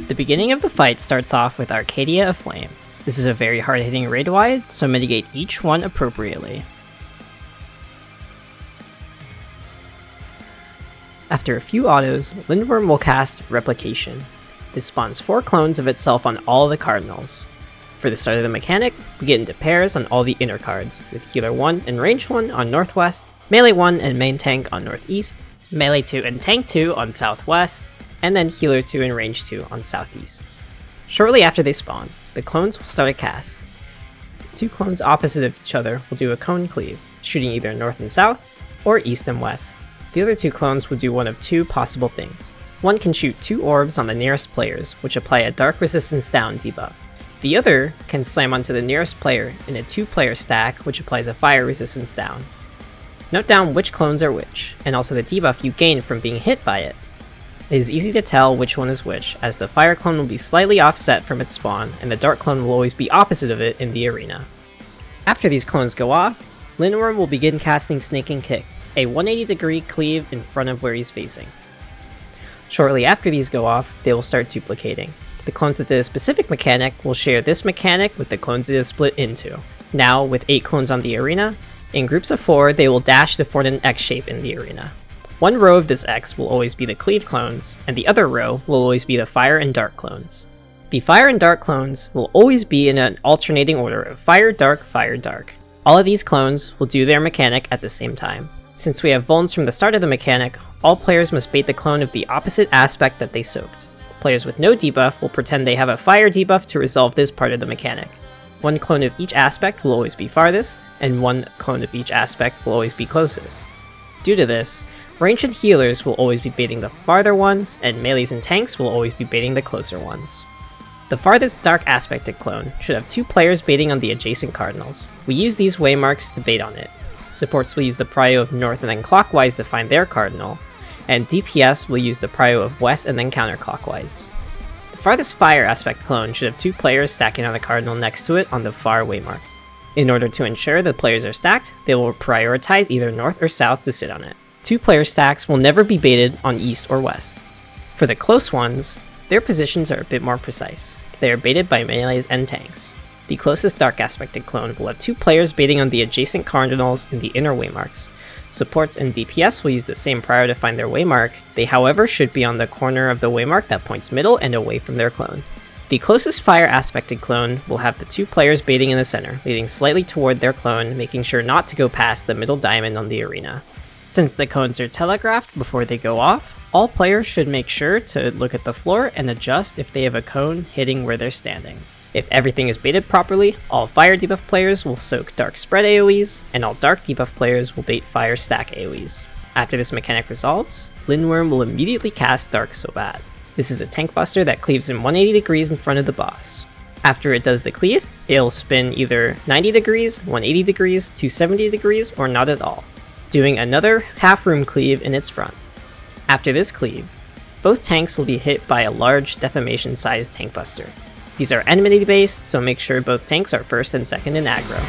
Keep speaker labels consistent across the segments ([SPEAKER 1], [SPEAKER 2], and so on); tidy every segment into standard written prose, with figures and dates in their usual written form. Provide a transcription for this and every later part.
[SPEAKER 1] The beginning of the fight starts off with Arcadia Aflame. This is a very hard-hitting raid wide, so mitigate each one appropriately. After a few autos, Lindworm will cast Replication. This spawns 4 clones of itself on all the cardinals. For the start of the mechanic, we get into pairs on all the inner cards, with Healer 1 and Range 1 on Northwest, Melee 1 and Main Tank on Northeast, Melee 2 and Tank 2 on Southwest, and then Healer 2 and Range 2 on Southeast. Shortly after they spawn, the clones will start a cast. 2 clones opposite of each other will do a cone cleave, shooting either north and south, or east and west. The other 2 clones will do one of 2 possible things. One can shoot 2 orbs on the nearest players, which apply a Dark Resistance Down debuff. The other can slam onto the nearest player in a 2-player stack, which applies a Fire Resistance Down. Note down which clones are which, and also the debuff you gain from being hit by it. It is easy to tell which one is which, as the Fire clone will be slightly offset from its spawn, and the Dark clone will always be opposite of it in the arena. After these clones go off, Lindworm will begin casting Snaking Kick, a 180-degree cleave in front of where he's facing. Shortly after these go off, they will start duplicating. The clones that did a specific mechanic will share this mechanic with the clones it is split into. Now, with 8 clones on the arena, in groups of 4 they will dash to form an X shape in the arena. One row of this X will always be the Cleave clones, and the other row will always be the Fire and Dark clones. The Fire and Dark clones will always be in an alternating order of Fire, Dark, Fire, Dark. All of these clones will do their mechanic at the same time. Since we have vulns from the start of the mechanic, all players must bait the clone of the opposite aspect that they soaked. Players with no debuff will pretend they have a Fire debuff to resolve this part of the mechanic. One clone of each aspect will always be farthest, and one clone of each aspect will always be closest. Due to this, ranged and healers will always be baiting the farther ones, and melees and tanks will always be baiting the closer ones. The farthest dark aspected clone should have 2 players baiting on the adjacent cardinals. We use these waymarks to bait on it. Supports will use the prio of north and then clockwise to find their cardinal, and DPS will use the prio of west and then counterclockwise. The farthest fire aspect clone should have 2 players stacking on the cardinal next to it on the far waymarks. In order to ensure the players are stacked, they will prioritize either north or south to sit on it. 2-player stacks will never be baited on east or west. For the close ones, their positions are a bit more precise. They are baited by melees and tanks. The closest dark aspected clone will have 2 players baiting on the adjacent cardinals in the inner waymarks. Supports and DPS will use the same prio to find their waymark. They however should be on the corner of the waymark that points middle and away from their clone. The closest fire aspected clone will have the 2 players baiting in the center, leading slightly toward their clone, making sure not to go past the middle diamond on the arena. Since the cones are telegraphed before they go off, all players should make sure to look at the floor and adjust if they have a cone hitting where they're standing. If everything is baited properly, all fire debuff players will soak dark spread AoEs, and all dark debuff players will bait fire stack AoEs. After this mechanic resolves, Lindworm will immediately cast Dark So Bad. This is a tank buster that cleaves in 180 degrees in front of the boss. After it does the cleave, it'll spin either 90 degrees, 180 degrees, 270 degrees, or not at all, doing another half-room cleave in its front. After this cleave, both tanks will be hit by a large defamation-sized tank buster. These are enmity-based, so make sure both tanks are first and second in aggro.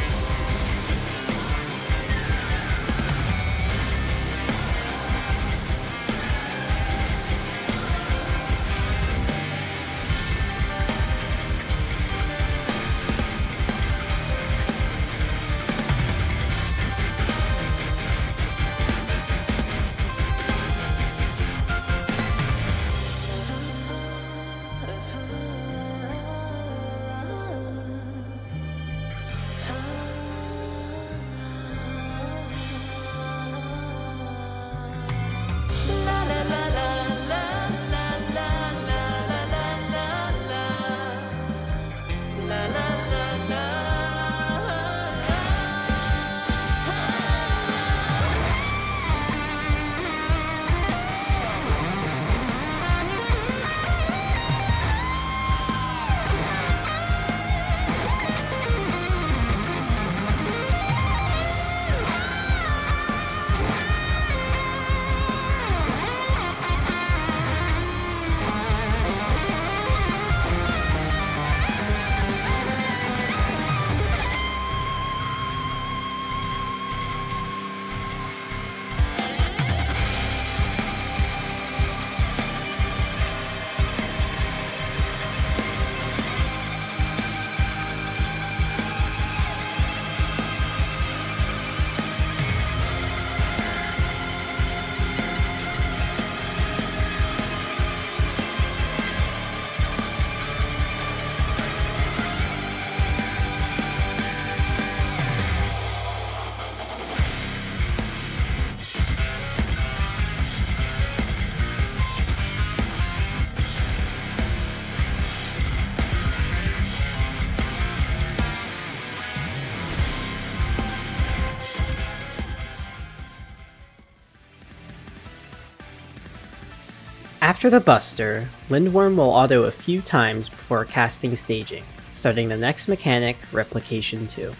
[SPEAKER 1] After the Buster, Lindworm will auto a few times before casting Staging, starting the next mechanic, Replication 2.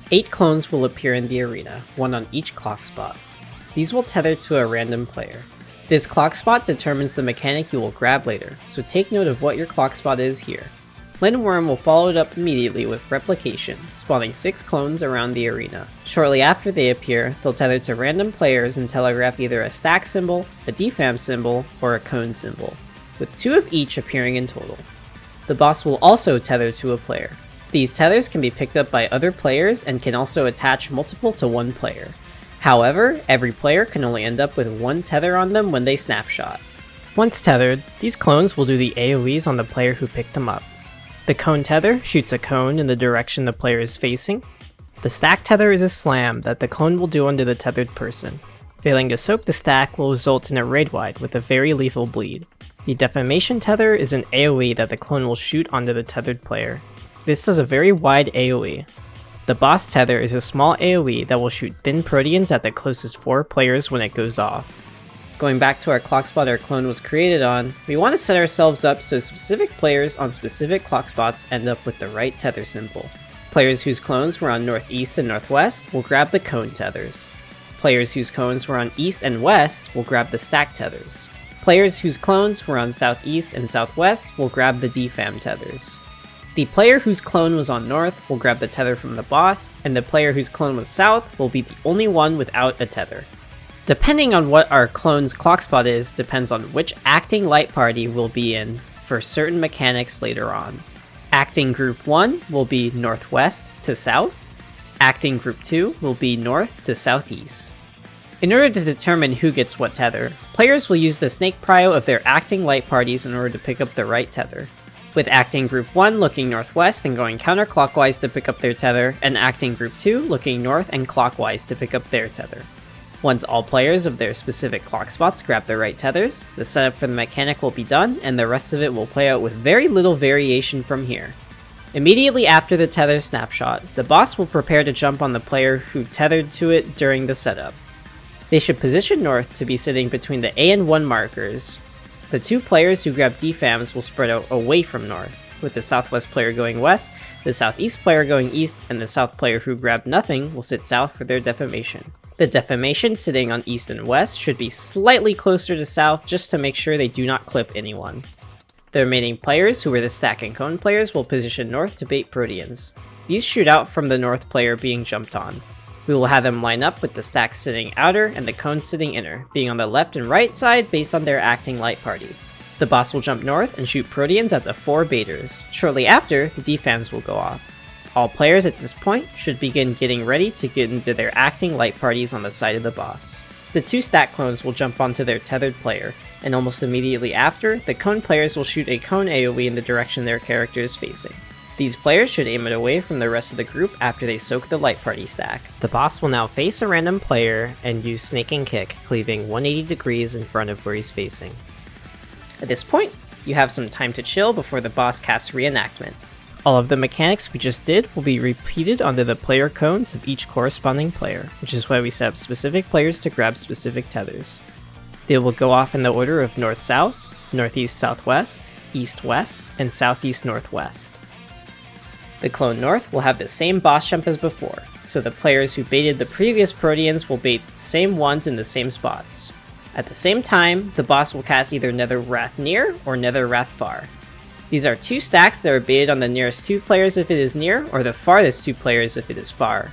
[SPEAKER 1] 8 clones will appear in the arena, 1 on each clock spot. These will tether to a random player. This clock spot determines the mechanic you will grab later, so take note of what your clock spot is here. Lindworm will follow it up immediately with Replication, spawning 6 clones around the arena. Shortly after they appear, they'll tether to random players and telegraph either a stack symbol, a defam symbol, or a cone symbol, with 2 of each appearing in total. The boss will also tether to a player. These tethers can be picked up by other players and can also attach multiple to one player. However, every player can only end up with 1 tether on them when they snapshot. Once tethered, these clones will do the AoEs on the player who picked them up. The cone tether shoots a cone in the direction the player is facing. The stack tether is a slam that the clone will do onto the tethered person. Failing to soak the stack will result in a raid wide with a very lethal bleed. The defamation tether is an AoE that the clone will shoot onto the tethered player. This does a very wide AoE. The boss tether is a small AoE that will shoot thin proteans at the closest 4 players when it goes off. Going back to our clock spot our clone was created on, we want to set ourselves up so specific players on specific clock spots end up with the right tether symbol. Players whose clones were on northeast and northwest will grab the cone tethers. Players whose clones were on east and west will grab the stack tethers. Players whose clones were on southeast and southwest will grab the defam tethers. The player whose clone was on north will grab the tether from the boss, and the player whose clone was south will be the only one without a tether. Depending on what our clone's clock spot is depends on which acting light party we'll be in for certain mechanics later on. Acting group 1 will be northwest to south. Acting group 2 will be north to southeast. In order to determine who gets what tether, players will use the snake prio of their acting light parties in order to pick up the right tether, with acting group 1 looking northwest and going counterclockwise to pick up their tether, and acting group 2 looking north and clockwise to pick up their tether. Once all players of their specific clock spots grab the right tethers, the setup for the mechanic will be done, and the rest of it will play out with very little variation from here. Immediately after the tether snapshot, the boss will prepare to jump on the player who tethered to it during the setup. They should position north to be sitting between the A and 1 markers. The 2 players who grab defams will spread out away from north, with the southwest player going west, the southeast player going east, and the south player who grabbed nothing will sit south for their defamation. The defamation sitting on east and west should be slightly closer to south just to make sure they do not clip anyone. The remaining players, who were the stack and cone players, will position north to bait proteans. These shoot out from the north player being jumped on. We will have them line up with the stack sitting outer and the cone sitting inner, being on the left and right side based on their acting light party. The boss will jump north and shoot proteans at the 4 baiters. Shortly after, the defams will go off. All players at this point should begin getting ready to get into their acting light parties on the side of the boss. The 2 stack clones will jump onto their tethered player, and almost immediately after, the cone players will shoot a cone AoE in the direction their character is facing. These players should aim it away from the rest of the group after they soak the light party stack. The boss will now face a random player and use Snake and Kick, cleaving 180 degrees in front of where he's facing. At this point, you have some time to chill before the boss casts Reenactment. All of the mechanics we just did will be repeated onto the player cones of each corresponding player, which is why we set up specific players to grab specific tethers. They will go off in the order of north-south, northeast-southwest, east-west, and southeast-northwest. The clone north will have the same boss jump as before, so the players who baited the previous proteans will bait the same ones in the same spots. At the same time, the boss will cast either Nether Wrath Near or Nether Wrath Far. These are 2 stacks that are baited on the nearest 2 players if it is near, or the farthest 2 players if it is far.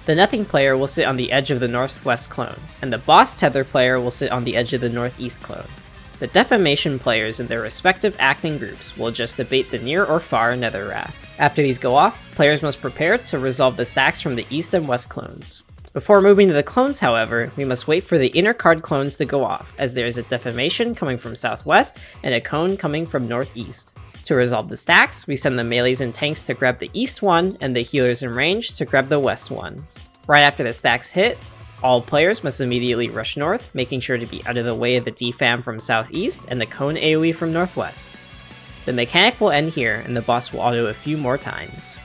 [SPEAKER 1] The Nothing player will sit on the edge of the northwest clone, and the boss tether player will sit on the edge of the northeast clone. The defamation players in their respective acting groups will adjust to bait the near or far Nether Wrath. After these go off, players must prepare to resolve the stacks from the east and west clones. Before moving to the clones, however, we must wait for the inner card clones to go off, as there is a defamation coming from southwest and a cone coming from northeast. To resolve the stacks, we send the melees and tanks to grab the east one, and the healers in range to grab the west one. Right after the stacks hit, all players must immediately rush north, making sure to be out of the way of the defam from southeast and the cone AoE from northwest. The mechanic will end here, and the boss will auto a few more times.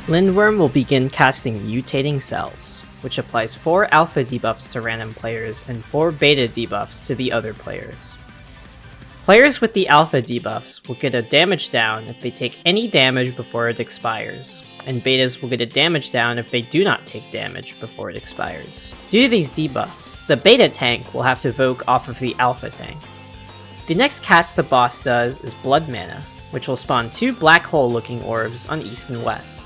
[SPEAKER 1] Lindworm will begin casting Mutating Cells, which applies 4 alpha debuffs to random players and 4 beta debuffs to the other players. Players with the alpha debuffs will get a damage down if they take any damage before it expires, and betas will get a damage down if they do not take damage before it expires. Due to these debuffs, the beta tank will have to evoke off of the alpha tank. The next cast the boss does is Blood Mana, which will spawn 2 black hole looking orbs on east and west.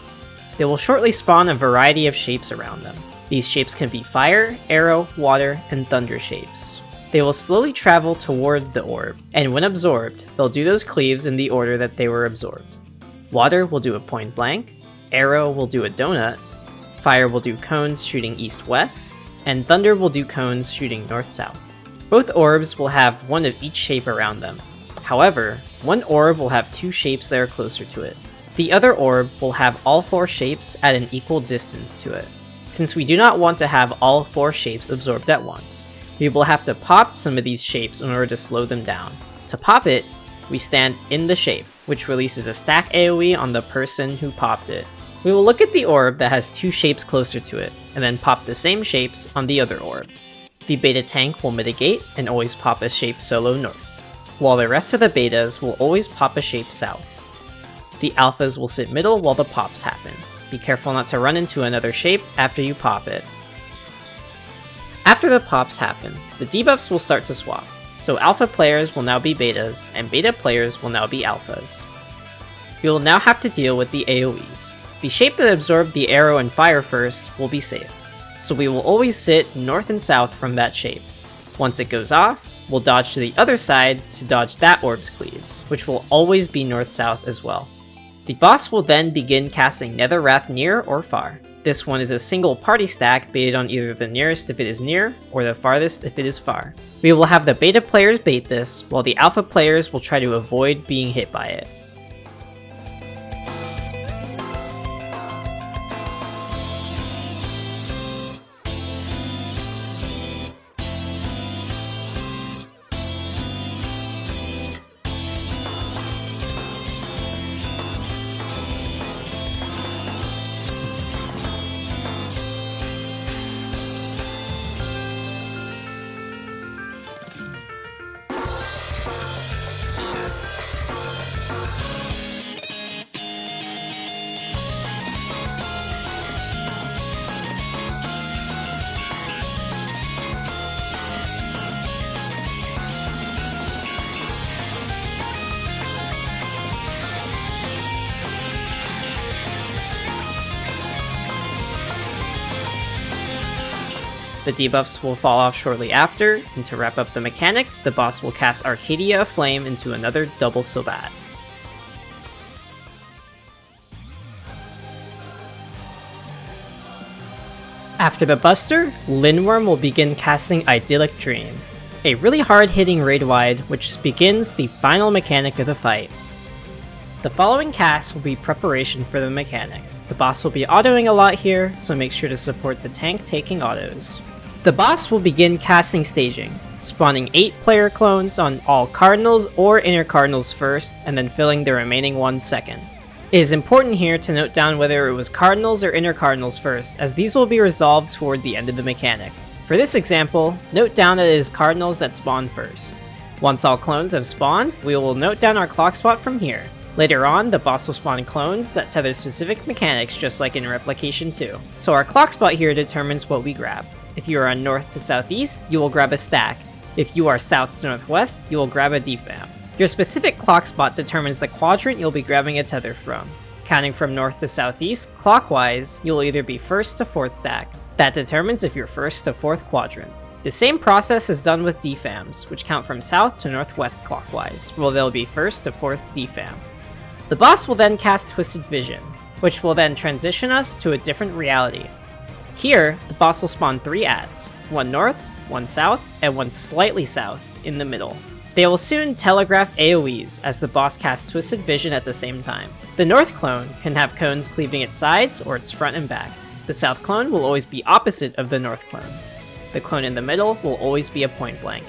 [SPEAKER 1] They will shortly spawn a variety of shapes around them. These shapes can be fire, arrow, water, and thunder shapes. They will slowly travel toward the orb, and when absorbed, they'll do those cleaves in the order that they were absorbed. Water will do a point blank, arrow will do a donut, fire will do cones shooting east-west, and thunder will do cones shooting north-south. Both orbs will have one of each shape around them. However, one orb will have 2 shapes that are closer to it. The other orb will have all 4 shapes at an equal distance to it. Since we do not want to have all 4 shapes absorbed at once, we will have to pop some of these shapes in order to slow them down. To pop it, we stand in the shape, which releases a stack AoE on the person who popped it. We will look at the orb that has 2 shapes closer to it, and then pop the same shapes on the other orb. The beta tank will mitigate and always pop a shape solo north, while the rest of the betas will always pop a shape south. The alphas will sit middle while the pops happen. Be careful not to run into another shape after you pop it. After the pops happen, the debuffs will start to swap, so alpha players will now be betas, and beta players will now be alphas. We will now have to deal with the AoEs. The shape that absorbed the arrow and fire first will be safe, so we will always sit north and south from that shape. Once it goes off, we'll dodge to the other side to dodge that orb's cleaves, which will always be north-south as well. The boss will then begin casting Netherwrath near or far. This one is a single party stack baited on either the nearest if it is near, or the farthest if it is far. We will have the beta players bait this, while the alpha players will try to avoid being hit by it. The debuffs will fall off shortly after, and to wrap up the mechanic, the boss will cast Arcadia Flame into another double Sobat. After the Buster, Lindworm will begin casting Idyllic Dream, a really hard-hitting raid-wide which begins the final mechanic of the fight. The following cast will be preparation for the mechanic. The boss will be autoing a lot here, so make sure to support the tank taking autos. The boss will begin casting staging, spawning 8 player clones on all cardinals or inner cardinals first, and then filling the remaining ones second. It is important here to note down whether it was cardinals or inner cardinals first, as these will be resolved toward the end of the mechanic. For this example, note down that it is cardinals that spawn first. Once all clones have spawned, we will note down our clock spot from here. Later on, the boss will spawn clones that tether specific mechanics just like in Replication 2. So our clock spot here determines what we grab. If you are on north to southeast, you will grab a stack. If you are south to northwest, you will grab a defam. Your specific clock spot determines the quadrant you'll be grabbing a tether from. Counting from north to southeast, clockwise, you'll either be first to fourth stack. That determines if you're first to fourth quadrant. The same process is done with defams, which count from south to northwest clockwise, where they'll be first to fourth defam. The boss will then cast Twisted Vision, which will then transition us to a different reality. Here, the boss will spawn 3 adds, one north, one south, and one slightly south in the middle. They will soon telegraph AoEs as the boss casts Twisted Vision at the same time. The north clone can have cones cleaving its sides or its front and back. The south clone will always be opposite of the north clone. The clone in the middle will always be a point blank.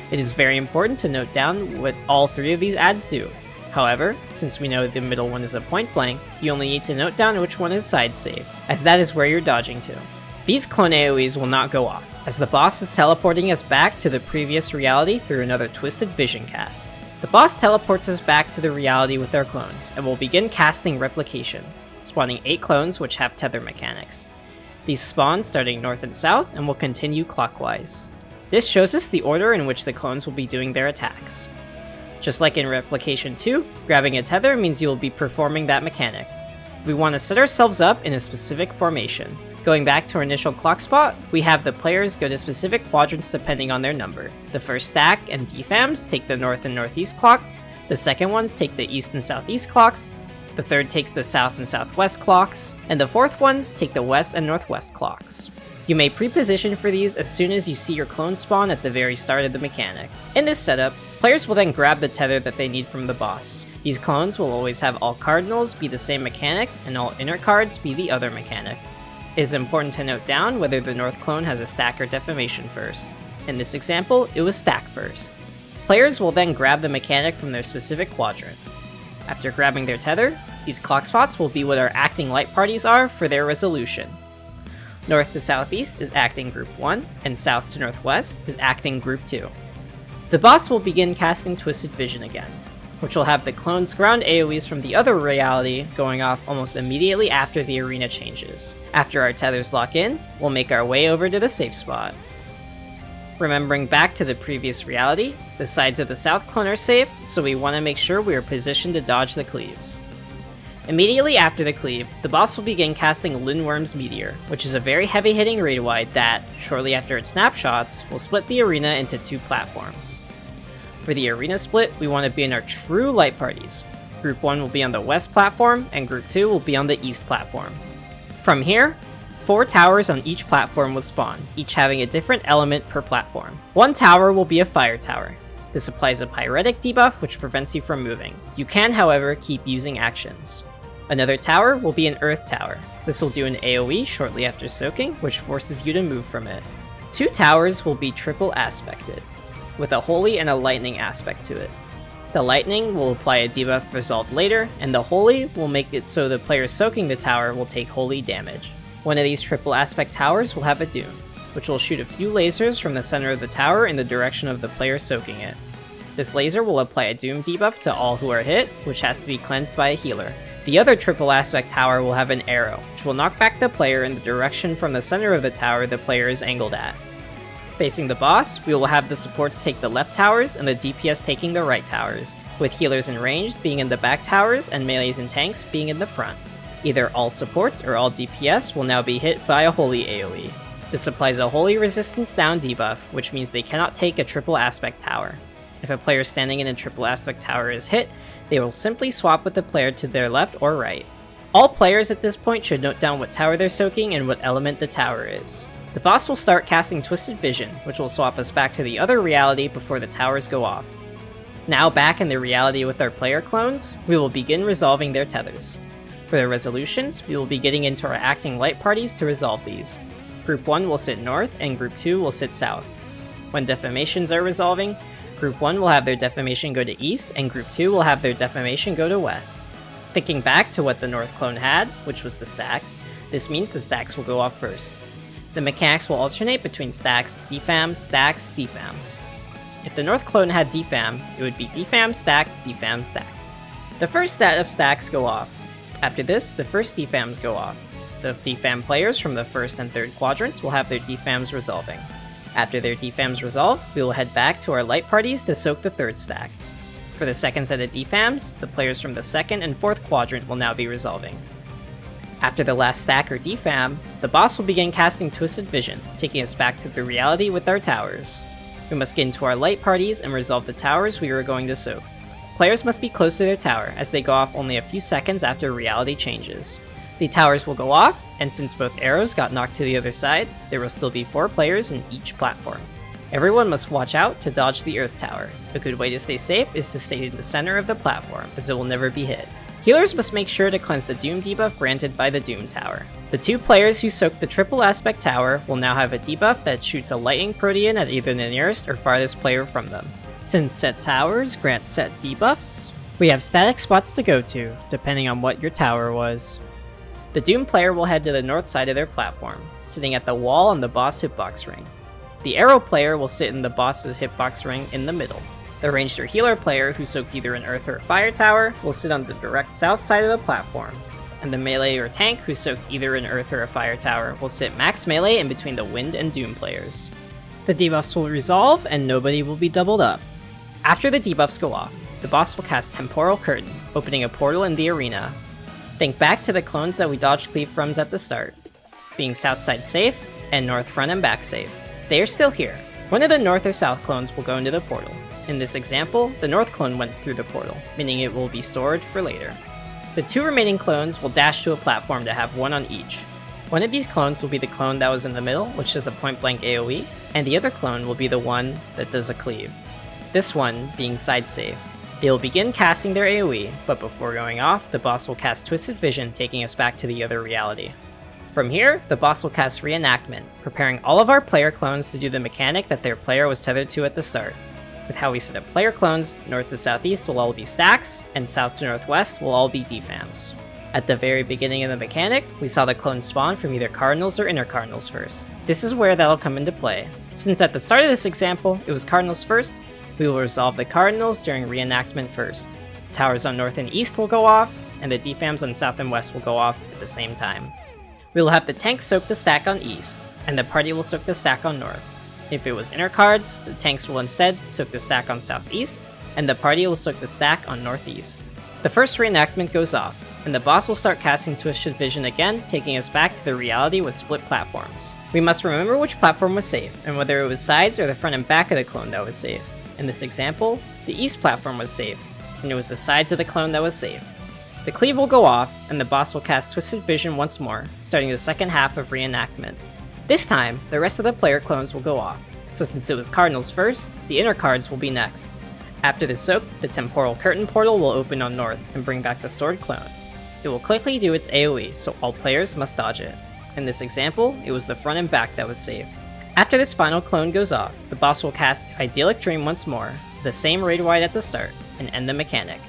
[SPEAKER 1] It is very important to note down what all 3 of these adds do. However, since we know the middle one is a point blank, you only need to note down which one is side safe, as that is where you're dodging to. These clone AoEs will not go off, as the boss is teleporting us back to the previous reality through another Twisted Vision cast. The boss teleports us back to the reality with our clones, and will begin casting Replication, spawning 8 clones which have tether mechanics. These spawn starting north and south, and will continue clockwise. This shows us the order in which the clones will be doing their attacks. Just like in Replication 2, grabbing a tether means you will be performing that mechanic. We want to set ourselves up in a specific formation. Going back to our initial clock spot, we have the players go to specific quadrants depending on their number. The first stack and defams take the north and northeast clock, the second ones take the east and southeast clocks, the third takes the south and southwest clocks, and the fourth ones take the west and northwest clocks. You may pre-position for these as soon as you see your clone spawn at the very start of the mechanic. In this setup, players will then grab the tether that they need from the boss. These clones will always have all cardinals be the same mechanic, and all inner cards be the other mechanic. It is important to note down whether the north clone has a stack or defamation first. In this example, it was stack first. Players will then grab the mechanic from their specific quadrant. After grabbing their tether, these clock spots will be what our acting light parties are for their resolution. North to southeast is acting group 1, and south to northwest is acting group 2. The boss will begin casting Twisted Vision again, which will have the clone's ground AoEs from the other reality going off almost immediately after the arena changes. After our tethers lock in, we'll make our way over to the safe spot. Remembering back to the previous reality, the sides of the south clone are safe, so we want to make sure we are positioned to dodge the cleaves. Immediately after the cleave, the boss will begin casting Lindworm's Meteor, which is a very heavy-hitting raid-wide that, shortly after its snapshots, will split the arena into 2 platforms. For the arena split, we want to be in our true light parties. Group 1 will be on the west platform, and Group 2 will be on the east platform. From here, 4 towers on each platform will spawn, each having a different element per platform. One tower will be a fire tower. This applies a pyretic debuff which prevents you from moving. You can, however, keep using actions. Another tower will be an earth tower. This will do an AoE shortly after soaking, which forces you to move from it. 2 towers will be triple aspected, with a holy and a lightning aspect to it. The lightning will apply a debuff resolved later, and the holy will make it so the player soaking the tower will take holy damage. One of these triple aspect towers will have a doom, which will shoot a few lasers from the center of the tower in the direction of the player soaking it. This laser will apply a doom debuff to all who are hit, which has to be cleansed by a healer. The other triple aspect tower will have an arrow, which will knock back the player in the direction from the center of the tower the player is angled at. Facing the boss, we will have the supports take the left towers and the DPS taking the right towers, with healers and ranged being in the back towers and melees and tanks being in the front. Either all supports or all DPS will now be hit by a holy AoE. This applies a holy resistance down debuff, which means they cannot take a triple aspect tower. If a player standing in a triple aspect tower is hit, they will simply swap with the player to their left or right. All players at this point should note down what tower they're soaking and what element the tower is. The boss will start casting Twisted Vision, which will swap us back to the other reality before the towers go off. Now back in the reality with our player clones, we will begin resolving their tethers. For their resolutions, we will be getting into our acting light parties to resolve these. Group 1 will sit north and Group 2 will sit south. When defamations are resolving, Group 1 will have their defamation go to east, and Group 2 will have their defamation go to west. Thinking back to what the north clone had, which was the stack, this means the stacks will go off first. The mechanics will alternate between stacks, defams, stacks, defams. If the north clone had defam, it would be defam, stack, defam, stack. The first set of stacks go off. After this, the first defams go off. The defam players from the first and third quadrants will have their defams resolving. After their defams resolve, we will head back to our light parties to soak the third stack. For the second set of defams, the players from the second and fourth quadrant will now be resolving. After the last stack or defam, the boss will begin casting Twisted Vision, taking us back to the reality with our towers. We must get into our light parties and resolve the towers we are going to soak. Players must be close to their tower, as they go off only a few seconds after reality changes. The towers will go off, and since both arrows got knocked to the other side, there will still be 4 players in each platform. Everyone must watch out to dodge the Earth Tower. A good way to stay safe is to stay in the center of the platform, as it will never be hit. Healers must make sure to cleanse the Doom debuff granted by the Doom Tower. The 2 players who soak the triple aspect tower will now have a debuff that shoots a lightning protean at either the nearest or farthest player from them. Since set towers grant set debuffs, We have static spots to go to, depending on what your tower was. The Doom player will head to the north side of their platform, sitting at the wall on the boss hitbox ring. The Arrow player will sit in the boss's hitbox ring in the middle. The Ranged or Healer player, who soaked either an Earth or a Fire tower, will sit on the direct south side of the platform. And the Melee or Tank, who soaked either an Earth or a Fire tower, will sit max melee in between the Wind and Doom players. The debuffs will resolve, and nobody will be doubled up. After the debuffs go off, the boss will cast Temporal Curtain, opening a portal in the arena. Think back to the clones that we dodged cleave froms at the start, being south side safe, and north front and back safe. They are still here. One of the north or south clones will go into the portal. In this example, the north clone went through the portal, meaning it will be stored for later. The two remaining clones will dash to a platform to have one on each. One of these clones will be the clone that was in the middle, which does a point blank AoE, and the other clone will be the one that does a cleave. This one being side safe. They will begin casting their AoE, but before going off, the boss will cast Twisted Vision, taking us back to the other reality. From here, the boss will cast Reenactment, preparing all of our player clones to do the mechanic that their player was tethered to at the start. With how we set up player clones, north to southeast will all be stacks, and south to northwest will all be defams. At the very beginning of the mechanic, we saw the clones spawn from either cardinals or inner cardinals first. This is where that'll come into play. Since at the start of this example, it was cardinals first, we will resolve the cardinals during reenactment first. Towers on north and east will go off, and the defams on south and west will go off at the same time. We will have the tank soak the stack on east, and the party will soak the stack on north. If it was inner cards, the tanks will instead soak the stack on southeast, and the party will soak the stack on northeast. The first reenactment goes off, and the boss will start casting Twisted Vision again, taking us back to the reality with split platforms. We must remember which platform was safe, and whether it was sides or the front and back of the clone that was safe. In this example, the east platform was safe, and it was the sides of the clone that was safe. The cleave will go off, and the boss will cast Twisted Vision once more, starting the second half of reenactment. This time, the rest of the player clones will go off, so since it was cardinals first, the inner cards will be next. After the soak, the Temporal Curtain portal will open on north and bring back the stored clone. It will quickly do its AoE, so all players must dodge it. In this example, it was the front and back that was safe. After this final clone goes off, the boss will cast Idyllic Dream once more, the same raid wide at the start, and end the mechanic.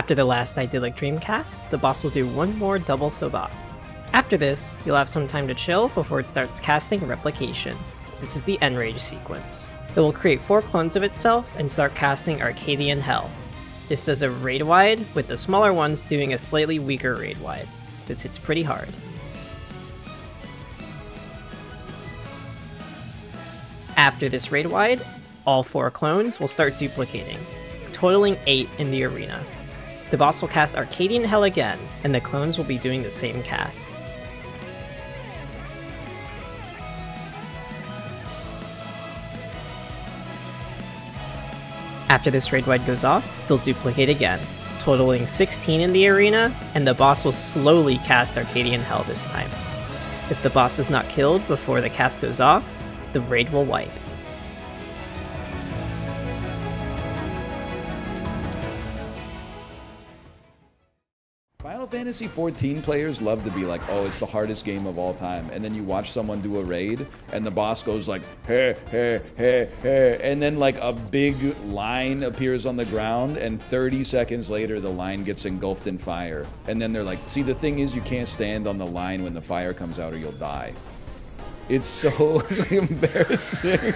[SPEAKER 1] After the last Idyllic Dream cast, the boss will do one more double Sobat. After this, you'll have some time to chill before it starts casting Replication. This is the Enrage sequence. It will create 4 clones of itself and start casting Arcadian Hell. This does a raid wide, with the smaller ones doing a slightly weaker raid wide. This hits pretty hard. After this raid wide, all 4 clones will start duplicating, totaling 8 in the arena. The boss will cast Arcadian Hell again, and the clones will be doing the same cast. After this raid wide goes off, they'll duplicate again, totaling 16 in the arena, and the boss will slowly cast Arcadian Hell this time. If the boss is not killed before the cast goes off, the raid will wipe.
[SPEAKER 2] Final Fantasy XIV players love to be like, oh, it's the hardest game of all time. And then you watch someone do a raid, and the boss goes like, hey, hey, hey, hey. And then like a big line appears on the ground, and 30 seconds later, the line gets engulfed in fire. And then they're like, see, the thing is, you can't stand on the line when the fire comes out or you'll die. It's so embarrassing.